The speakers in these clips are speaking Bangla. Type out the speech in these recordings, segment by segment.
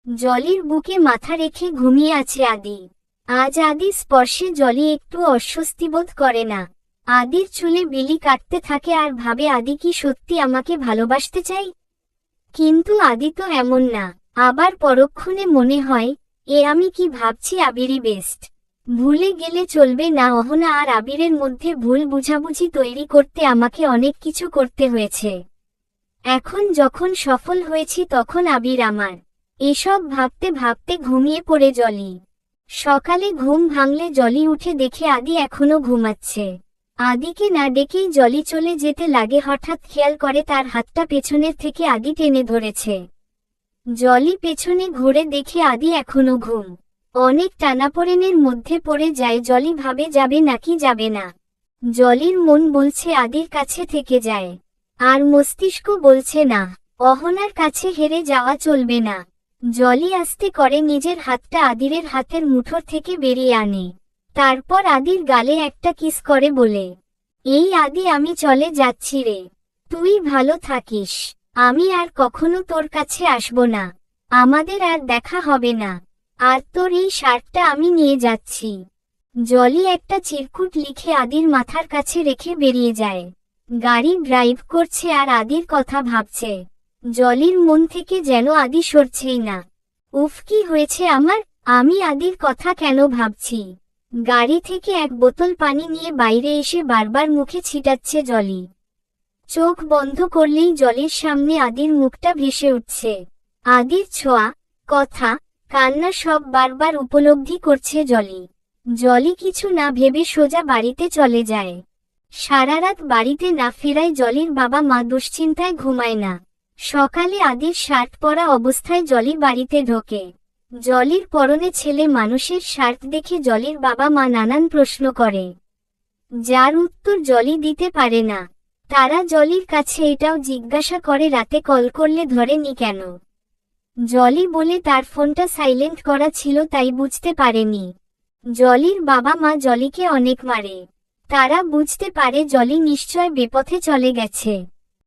জলির বুকে মাথা রেখে ঘুমিয়ে আছে আদি। আজ আদির স্পর্শে জলি একটু অস্বস্তি বোধ করে না। আদির চুলে বিলি কাটতে থাকে আর ভাবে আদি কি সত্যি আমাকে ভালোবাসতে চাই। কিন্তু আদি তো এমন না। আবার পরক্ষণে মনে হয়, আমি কি ভাবছি আবিরই বেস্ট। ভুলে গেলে চলবে না, অহনা আর আবিরের মধ্যে ভুল বুঝাবুঝি তৈরি করতে আমাকে অনেক কিছু করতে হয়েছে। এখন যখন সফল হয়েছি তখন আবির আমার। এসব ভাবতে ভাবতে ঘুমিয়ে পড়ে জলি। সকালে ঘুম ভাঙলে জলি উঠে দেখে আদি এখনো ঘুমাচ্ছে। আদিকে না ডেকেই জলি চলে যেতে লাগে, হঠাৎ খেয়াল করে তার হাতটা পেছনের থেকে আদি টেনে ধরেছে। জলি পেছনে ঘুরে দেখে আদি এখনো ঘুম। অনেক টানাপোড়েনের মধ্যে পড়ে যায়। জলি ভাবে যাবে নাকি যাবে না। জলির মন বলছে আদির কাছে থেকে যায়, আর মস্তিষ্ক বলছে না, অহনার কাছে হেরে যাওয়া চলবে না। জলি আস্তে করে নিজের হাতটা আদিরের হাতের মুঠোর থেকে বেরিয়ে আনে। তারপর আদির গালে একটা কিস করে বলে, এই আদি আমি চলে যাচ্ছি রে, তুই ভালো থাকিস। আমি আর কখনো তোর কাছে আসব না, আমাদের আর দেখা হবে না। আর তোর এই শার্টটা আমি নিয়ে যাচ্ছি। জলি একটা চিরকুট লিখে আদির মাথার কাছে রেখে বেরিয়ে যায়। গাড়ি ড্রাইভ করছে আর আদির কথা ভাবছে। জলির মন থেকে যেন আদি সরছেই না। উফ, কি হয়েছে আমার, আমি আদির কথা কেন ভাবছি। গাড়ি থেকে এক বোতল পানি নিয়ে বাইরে এসে বারবার মুখে ছিটাচ্ছে জলি। চোখ বন্ধ করলেই জলির সামনে আদির মুখটা ভেসে উঠছে। আদির ছোঁয়া, কথা, কান্না সব বারবার উপলব্ধি করছে জলি। জলি কিছু না ভেবে সোজা বাড়িতে চলে যায়। সারা রাত বাড়িতে না ফেরায় জলির বাবা মা দুশ্চিন্তায় ঘুমায় না। সকালে আদির শার্ট পরা অবস্থায় জলি বাড়িতে ঢোকে। জলির পরনে ছেলে মানুষের শার্ট দেখে জলির বাবা মা নানান প্রশ্ন করে, যার উত্তর জলি দিতে পারে না। তারা জলির কাছে এটাও জিজ্ঞাসা করে রাতে কল করলে ধরেনি কেন। জলি বলে তার ফোনটা সাইলেন্ট করা ছিল, তাই বুঝতে পারেনি। জলির বাবা মা জলিকে অনেক মারে। তারা বুঝতে পারে জলি নিশ্চয় বিপথে চলে গেছে।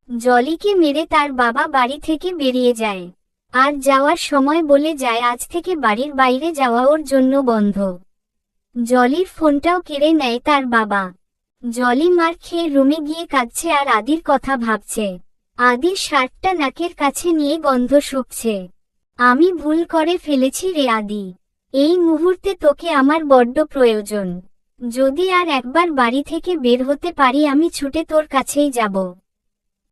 জলিকে মেরে তার বাবা বাড়ি থেকে বেরিয়ে যায়। আর যাওয়ার সময় বলে যায় আজ থেকে বাড়ির বাইরে যাওয়া ওর জন্য বন্ধ। জলির ফোনটাও কেড়ে নেয় তার বাবা। জলি মার খেয়ে রুমে গিয়ে কাঁদছে আর আদির কথা ভাবছে। আদির শার্টটা নাকের কাছে নিয়ে গন্ধ শুকছে। আমি ভুল করে ফেলেছি রে আদি, এই মুহূর্তে তোকে আমার বড্ড প্রয়োজন। যদি আর একবার বাড়ি থেকে বের হতে পারি আমি ছুটে তোর কাছেই যাব।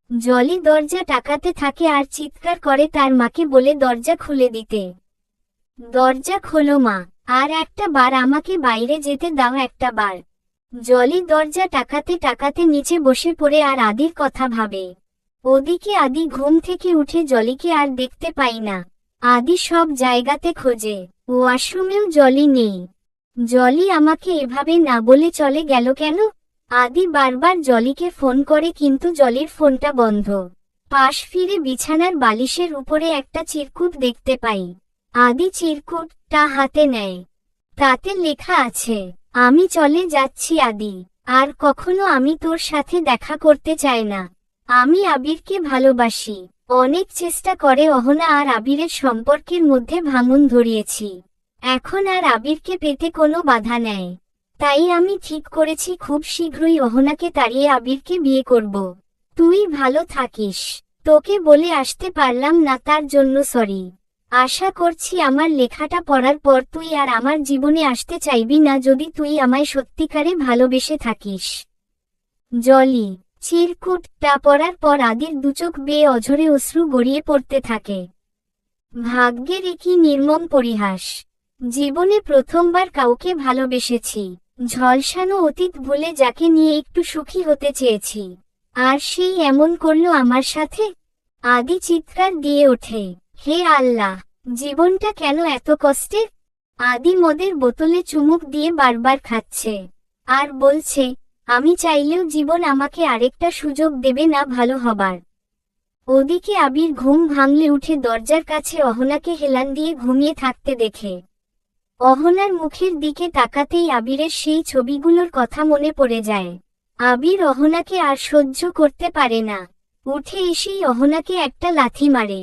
জলি দরজা টাকাতে থাকে আর চিৎকার করে তার মাকে বলে দরজা খুলে দিতে। দরজা খোলো মা, আর একটা বার আমাকে বাইরে যেতে দাও একটা বার। জলি দরজা টাকাতে টাকাতে নিচে বসে পড়ে আর আদির কথা ভাবে। ওদিকে আদি ঘুম থেকে উঠে জলিকে আর দেখতে পাই না। আদি সব জায়গাতে খোঁজে, ওয়াশরুমেও জলি নেই। জলি আমাকে এভাবে না বলে চলে গেল কেন। আদি বারবার জলিকে ফোন করে কিন্তু জলির ফোনটা বন্ধ। পাশ ফিরে বিছানার বালিশের উপরে একটা চিরকুট দেখতে পাই। আদি চিরকুটটা হাতে নেয়। তাতে লেখা আছে, আমি চলে যাচ্ছি আদি, আর কখনো আমি তোর সাথে দেখা করতে চাই না। আমি আবিরকে ভালোবাসি। অনেক চেষ্টা করে অহনা আর আবিরের সম্পর্কের মধ্যে ভাঙন ধরিয়েছি। এখন আর আবিরকে পেতে কোনো বাধা নেই। তাই আমি ঠিক করেছি খুব শীঘ্রই অহনাকে তাড়িয়ে আবিরকে বিয়ে করব। তুই ভালো থাকিস। তোকে বলে আসতে পারলাম না, তার জন্য সরি। আশা করছি আমার লেখাটা পড়ার পর তুই আর আমার জীবনে আসতে চাইবি না, যদি তুই আমায় সত্যিকারে ভালোবেসে থাকিস। জলি। চিরকুটটা পড়ার পর আদির দুচোখ বেয়ে অঝরে অশ্রু গড়িয়ে পড়তে থাকে। ভাগ্যের কি নির্মম পরিহাস। জীবনে প্রথমবার কাউকে ভালোবেসেছি। ঝলসানো অতীত ভুলে যাকে নিয়ে একটু সুখী হতে চেয়েছি, আর সেই এমন করলো আমার সাথে। আদি চিৎকার দিয়ে ওঠে, হে আল্লাহ, জীবনটা কেন এত কষ্টের। আদি মদের বোতলে চুমুক দিয়ে বারবার খাচ্ছে আর বলছে, আমি চাইলেও জীবন আমাকে আরেকটা সুযোগ দেবে না ভালো হবার। ওদিকে আবির ঘুম ভাঙলে উঠে দরজার কাছে অহনাকে হেলান দিয়ে ঘুমিয়ে থাকতে দেখে। অহনার মুখের দিকে তাকাতেই আবিরের সেই ছবিগুলোর কথা মনে পড়ে যায়। আবির অহনাকে আর সহ্য করতে পারে না। উঠে এসেই অহনাকে একটা লাথি মারে।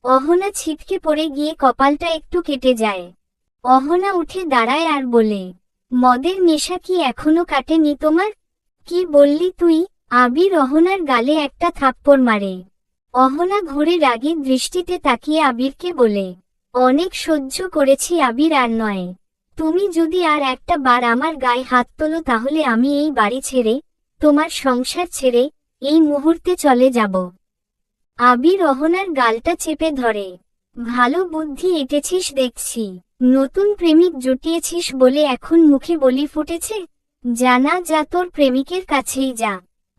অহনা ছিটকে পড়ে গিয়ে কপালটা একটু কেটে যায়। অহনা উঠে দাঁড়ায় আর বলে, মদের নেশা কি এখনো কাটেনি তোমার? কি বললি তুই? আবির অহনার গালে একটা থাপ্পড় মারে। অহনা ঘুরে রাগী দৃষ্টিতে তাকিয়ে আবিরকে বলে, অনেক সহ্য করেছি আবির, আর নয়। তুমি যদি আর একটা বার আমার গায়ে হাত তোলো তাহলে আমি এই বাড়ি ছেড়ে, তোমার সংসার ছেড়ে, এই মুহূর্তে চলে যাব। আবির অহনার গালটা চেপে ধরে। ভালো বুদ্ধি এঁটেছিস দেখছি। নতুন প্রেমিক জুটিয়েছিস বলে এখন মুখে বলি ফুটেছে? জানা যা, তোর প্রেমিকের কাছেই যা।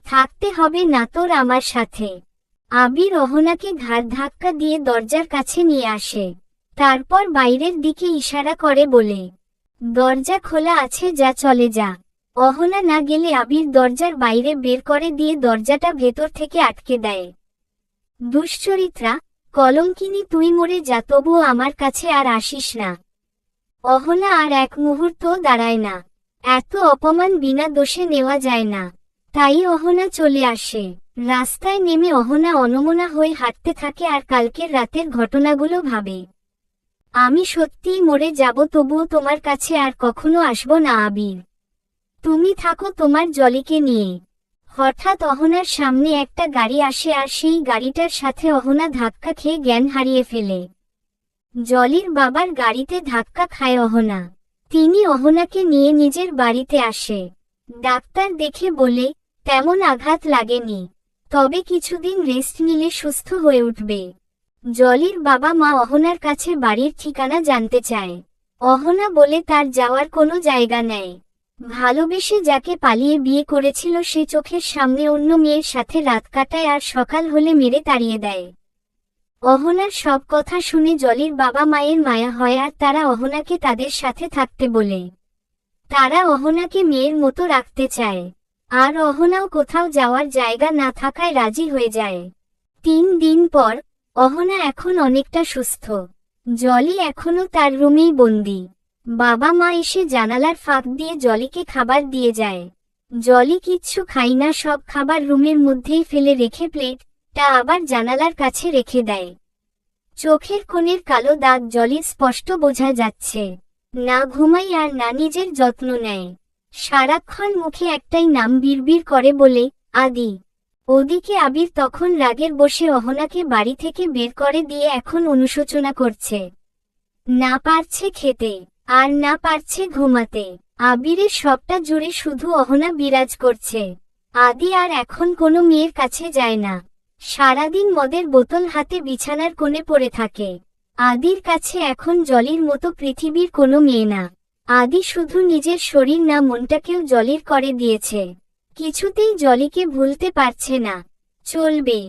থাকতে হবে না তোর আমার সাথে। আবির অহনাকে ঘাড় ধাক্কা দিয়ে দরজার কাছে নিয়ে আসে। তারপর বাইরের দিকে ইশারা করে বলে, দরজা খোলা আছে, যা চলে যা। অহনা না গেলে আবির দরজার বাইরে বের করে দিয়ে দরজাটা ভেতর থেকে আটকে দেয়। দুশ্চরিত্রা, কলঙ্কিনী, তুই মরে যা, তবুও আমার কাছে আর আসিস না। অহনা আর এক মুহূর্তও দাঁড়ায় না। এত অপমান বিনা দোষে নেওয়া যায় না। তাই অহনা চলে আসে। রাস্তায় নেমে অহনা অনমনা হয়ে হাঁটতে থাকে আর কালকের রাতের ঘটনাগুলো ভাবে। আমি সত্যিই মরে যাব, তবুও তোমার কাছে আর কখনো আসব না আবির। তুমি থাকো তোমার জলিকে নিয়ে। হঠাৎ অহনার সামনে একটা গাড়ি আসে আর সেই গাড়িটার সাথে অহনা ধাক্কা খেয়ে জ্ঞান হারিয়ে ফেলে। জলির বাবার গাড়িতে ধাক্কা খায় অহনা। তিনি অহনাকে নিয়ে নিজের বাড়িতে আসে। ডাক্তার দেখে বলে, তেমন আঘাত লাগেনি, তবে কিছুদিন রেস্ট নিলে সুস্থ হয়ে উঠবে। জলির বাবা মা অহনার কাছে বাড়ির ঠিকানা জানতে চায়। অহনা বলে তার যাওয়ার কোনো জায়গা নেই। ভালোবেসে যাকে পালিয়ে বিয়ে করেছিল সে চোখের সামনে অন্য মেয়ের সাথে রাত কাটায় আর সকাল হলে মেরে তাড়িয়ে দেয়। অহনার সব কথা শুনে জলির বাবা মায়ের মায়া হয় আর তারা অহনাকে তাদের সাথে থাকতে বলে। তারা অহনাকে মেয়ের মতো রাখতে চায়। আর অহনাও কোথাও যাওয়ার জায়গা না থাকায় রাজি হয়ে যায়। 3 দিন পর অহনা এখন অনেকটা সুস্থ। জলি এখনো তার রুমেই বন্দি। বাবা মা এসে জানালার ফাঁক দিয়ে জলিকে খাবার দিয়ে যায়। জলি কিচ্ছু খায় না, সব খাবার রুমের মধ্যেই ফেলে রেখে প্লেটটা আবার জানালার কাছে রেখে দেয়। চোখের কোণের কালো দাগ জলির স্পষ্ট বোঝা যাচ্ছে। না ঘুমায় আর না নিজের যত্ন নেয়। সারাক্ষণ মুখে একটাই নাম বিড়বিড় করে বলে, আদি। ওদিকে আবির তখন রাগের বসে অহনাকে বাড়ি থেকে বের করে দিয়ে এখন অনুশোচনা করছে। না পারছে খেতে, আর না পারছে ঘুমাতে। আবিরের সবটা জুড়ে শুধু অহনা বিরাজ করছে। আদি আর এখন কোনো মেয়ের কাছে যায় না। সারাদিন মদের বোতল হাতে বিছানার কোণে পড়ে থাকে। আদির কাছে এখন জলির মতো পৃথিবীর কোনো মেয়ে না। আদি শুধু নিজের শরীর না, মনটাকেও জলির করে দিয়েছে। কিছুতেই জলিকে ভুলতে পারছে না। চলবে।